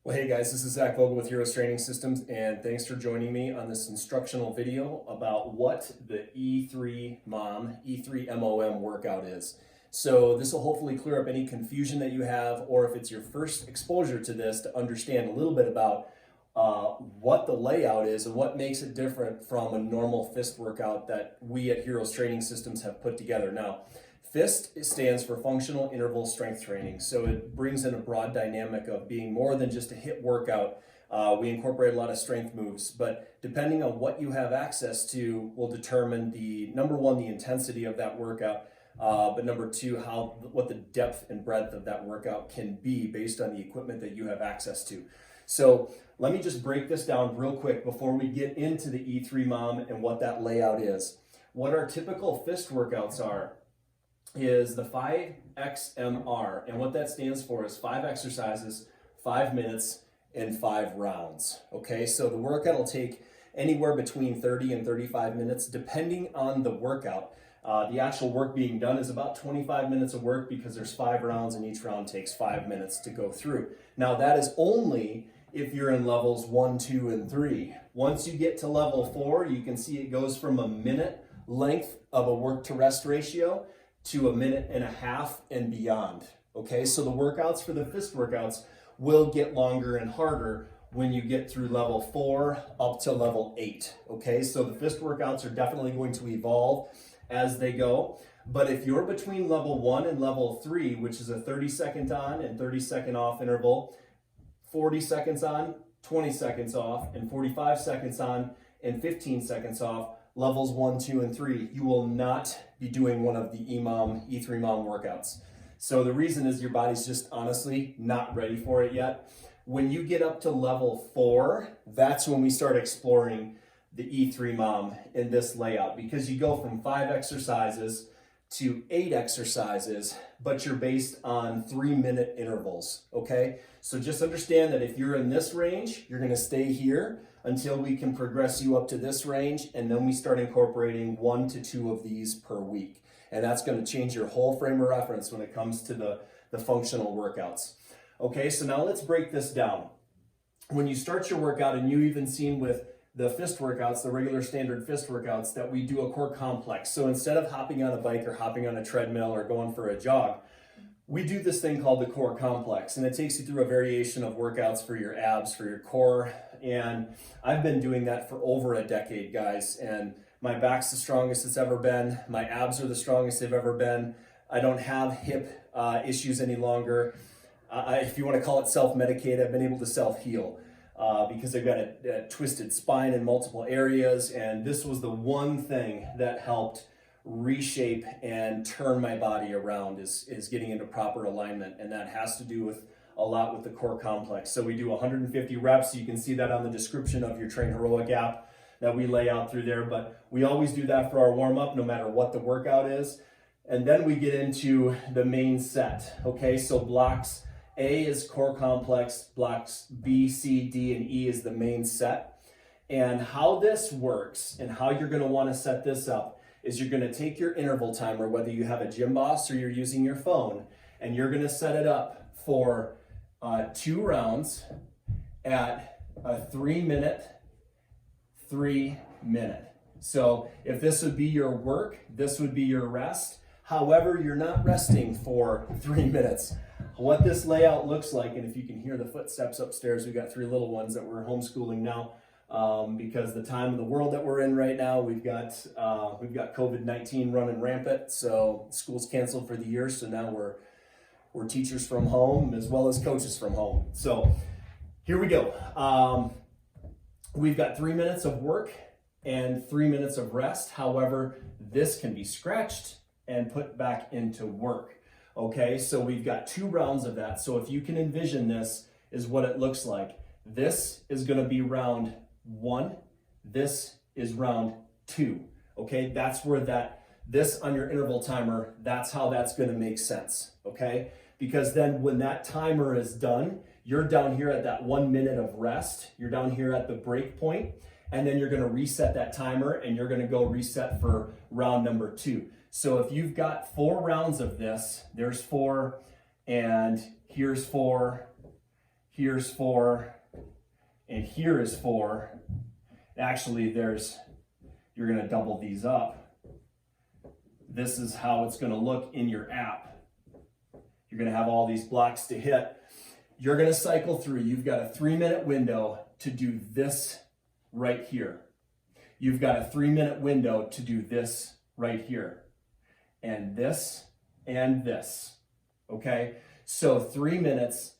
Well, hey guys, this is Zach Vogel with Heroes Training Systems, and thanks for joining me on this instructional video about what the E3MOM, E3MOM workout is. So this will hopefully clear up any confusion that you have, or if it's your first exposure to this, to understand a little bit about what the layout is and what makes it different from a normal FIST workout that we at Heroes Training Systems have put together. Now, FIST stands for Functional Interval Strength Training, so it brings in a broad dynamic of being more than just a HIIT workout. We incorporate a lot of strength moves, but depending on what you have access to will determine number one, the intensity of that workout, but number two, what the depth and breadth of that workout can be based on the equipment that you have access to. So let me just break this down real quick before we get into the E3MOM and what that layout is. What our typical FIST workouts are is the 5XMR, and what that stands for is 5 exercises, 5 minutes, and 5 rounds. Okay, so the workout will take anywhere between 30 and 35 minutes depending on the workout. The actual work being done is about 25 minutes of work because there's 5 rounds and each round takes 5 minutes to go through. Now that is only if you're in levels 1, 2, and 3. Once you get to level 4, you can see it goes from a minute length of a work to rest ratio to a minute and a half and beyond. Okay, so the workouts for the FIST workouts will get longer and harder when you get through level 4 up to level 8. Okay, so the FIST workouts are definitely going to evolve as they go. But if you're between level 1 and level 3, which is a 30-second on and 30-second off interval, 40 seconds on, 20 seconds off, and 45 seconds on and 15 seconds off, levels 1, 2, and 3, you will not be doing one of the E3MOM workouts. So the reason is your body's just honestly not ready for it yet. When you get up to level 4, that's when we start exploring the E3MOM in this layout, because you go from 5 exercises to 8 exercises, but you're based on 3-minute intervals, okay? So just understand that if you're in this range, you're gonna stay here until we can progress you up to this range, and then we start incorporating 1 to 2 of these per week. And that's gonna change your whole frame of reference when it comes to the functional workouts. Okay, so now let's break this down. When you start your workout, and you even seen with the FIST workouts, the regular standard FIST workouts, that we do a core complex. So instead of hopping on a bike or hopping on a treadmill or going for a jog, we do this thing called the core complex, and it takes you through a variation of workouts for your abs, for your core. And I've been doing that for over a decade, guys, and my back's the strongest it's ever been. My abs are the strongest they've ever been. I don't have hip issues any longer. If you want to call it self-medicate, I've been able to self-heal because I've got a twisted spine in multiple areas, and this was the one thing that helped reshape and turn my body around is getting into proper alignment, and that has to do with a lot with the core complex. So we do 150 reps. You can see that on the description of your Train Heroic app that we lay out through there, but we always do that for our warm-up no matter what the workout is. And then we get into the main set. Okay, so blocks A is core complex, blocks B, C, D, and E is the main set. And how this works and how you're going to want to set this up is you're going to take your interval timer, whether you have a Gym Boss or you're using your phone, and you're going to set it up for 2 rounds at a 3-minute, 3-minute. So if this would be your work, this would be your rest. However, you're not resting for 3 minutes. What this layout looks like, and if you can hear the footsteps upstairs, we've got 3 little ones that we're homeschooling now because the time of the world that we're in right now, we've got COVID-19 running rampant, so school's canceled for the year, so now we're teachers from home as well as coaches from home. So here we go. We've got 3 minutes of work and 3 minutes of rest. However, this can be scratched and put back into work. Okay, so we've got 2 rounds of that. So if you can envision this is what it looks like. This is gonna be round 1. This is round 2. Okay, that's where this on your interval timer, that's how that's gonna make sense, okay? Because then when that timer is done, you're down here at that 1 minute of rest, you're down here at the break point, and then you're gonna reset that timer and you're gonna go reset for round number 2. So if you've got 4 rounds of this, there's 4, and here's 4, here's 4, and here is 4. Actually, you're gonna double these up. This is how it's gonna look in your app. You're gonna have all these blocks to hit. You're gonna cycle through. You've got a 3-minute window to do this right here. You've got a 3-minute window to do this right here. And this, okay? So 3 minutes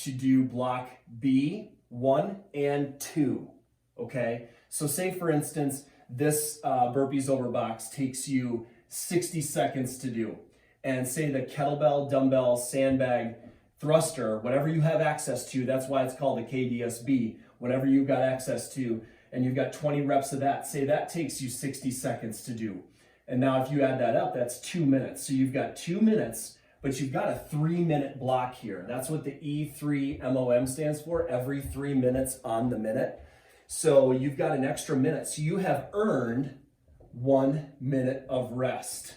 to do block B, 1 and 2, okay? So say for instance, this burpees over box takes you 60 seconds to do. And say the kettlebell, dumbbell, sandbag, thruster, whatever you have access to, that's why it's called a KDSB, whatever you've got access to, and you've got 20 reps of that, say that takes you 60 seconds to do. And now if you add that up, that's 2 minutes. So you've got 2 minutes, but you've got a 3-minute block here. That's what the E3MOM stands for, every 3 minutes on the minute. So you've got an extra minute. So you have earned 1 minute of rest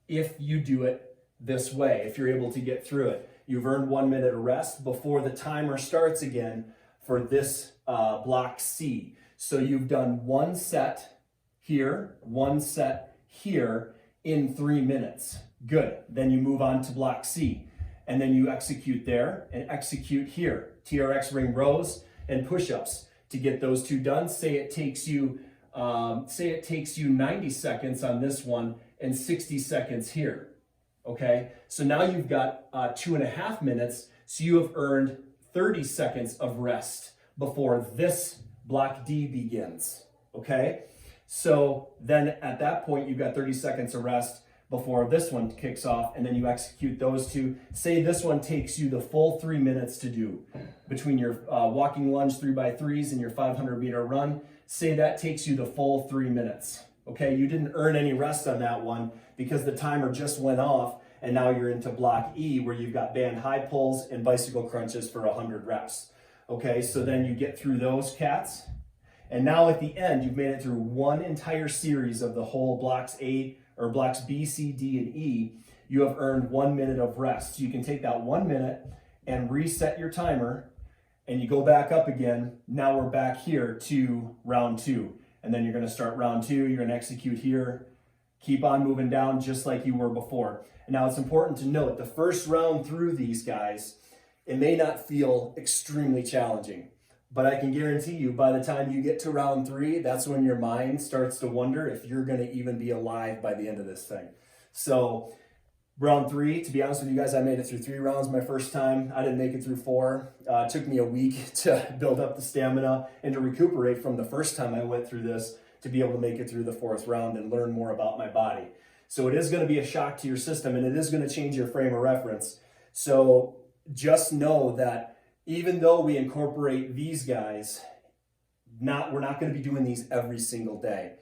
if you do it this way, if you're able to get through it. You've earned 1 minute of rest before the timer starts again for this block C. So you've done 1 set here, 1 set here in 3 minutes. Good. Then you move on to block C. And then you execute there and execute here. TRX ring rows and push-ups. To get those 2 done, say it takes you 90 seconds on this one and 60 seconds here. Okay, so now you've got 2.5 minutes, so you have earned 30 seconds of rest before this block D begins. Okay, so then at that point you've got 30 seconds of rest before this one kicks off, and then you execute those 2. Say this one takes you the full 3 minutes to do between your walking lunge 3x3s and your 500-meter run. Say that takes you the full 3 minutes. Okay, you didn't earn any rest on that one because the timer just went off, and now you're into block E where you've got band high pulls and bicycle crunches for 100 reps. Okay, so then you get through those cats, and now at the end you've made it through one entire series of the whole blocks B, C, D, and E. You have earned 1 minute of rest. So you can take that 1 minute and reset your timer, and you go back up again. Now we're back here to round 2. And then you're gonna start round 2, you're gonna execute here, keep on moving down just like you were before. And now it's important to note, the first round through these guys, it may not feel extremely challenging, but I can guarantee you by the time you get to round 3, that's when your mind starts to wonder if you're gonna even be alive by the end of this thing. So round 3, to be honest with you guys, I made it through 3 rounds my first time. I didn't make it through 4. It took me a week to build up the stamina and to recuperate from the first time I went through this to be able to make it through the 4th round and learn more about my body. So it is going to be a shock to your system, and it is going to change your frame of reference. So just know that even though we incorporate these guys, we're not going to be doing these every single day.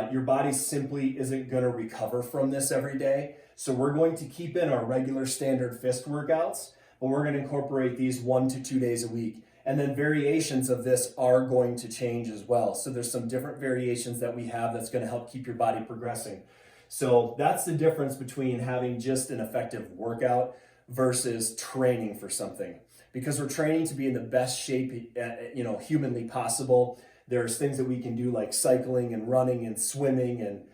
Your body simply isn't going to recover from this every day. So we're going to keep in our regular standard FIST workouts, but we're going to incorporate these 1 to 2 days a week. And then variations of this are going to change as well. So there's some different variations that we have that's going to help keep your body progressing. So that's the difference between having just an effective workout versus training for something. Because we're training to be in the best shape, humanly possible. There's things that we can do like cycling and running and swimming and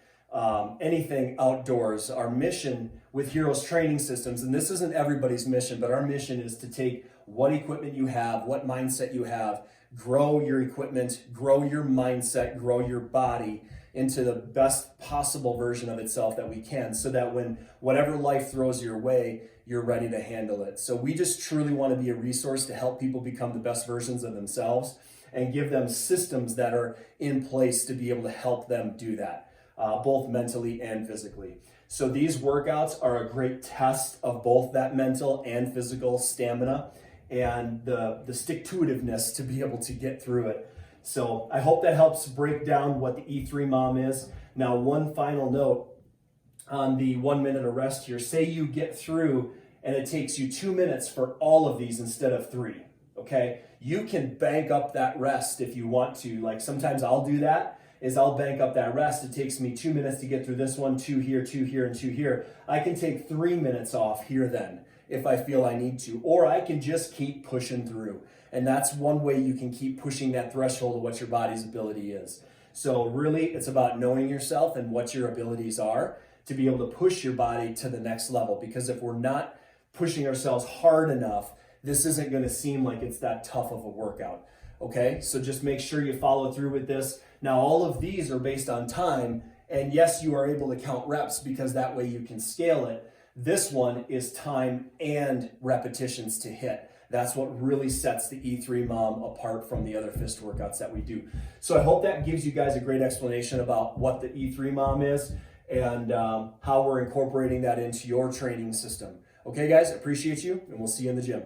anything outdoors. Our mission with Heroes Training Systems, and this isn't everybody's mission, but our mission is to take what equipment you have, what mindset you have, grow your equipment, grow your mindset, grow your body into the best possible version of itself that we can, so that when whatever life throws your way, you're ready to handle it. So we just truly want to be a resource to help people become the best versions of themselves and give them systems that are in place to be able to help them do that, both mentally and physically. So these workouts are a great test of both that mental and physical stamina and the stick-to-itiveness to be able to get through it. So I hope that helps break down what the E3MOM is. Now, one final note on the 1 minute of rest here. Say you get through and it takes you 2 minutes for all of these instead of 3, okay? You can bank up that rest if you want to. Like sometimes I'll do that, is I'll bank up that rest. It takes me 2 minutes to get through this one, 2 here, 2 here, and 2 here. I can take 3 minutes off here then if I feel I need to, or I can just keep pushing through. And that's one way you can keep pushing that threshold of what your body's ability is. So really, it's about knowing yourself and what your abilities are to be able to push your body to the next level. Because if we're not pushing ourselves hard enough, this isn't going to seem like it's that tough of a workout. Okay, so just make sure you follow through with this. Now, all of these are based on time, and yes, you are able to count reps because that way you can scale it. This one is time and repetitions to hit. That's what really sets the E3MOM apart from the other FIST workouts that we do. So I hope that gives you guys a great explanation about what the E3MOM is and how we're incorporating that into your training system. Okay, guys, appreciate you, and we'll see you in the gym.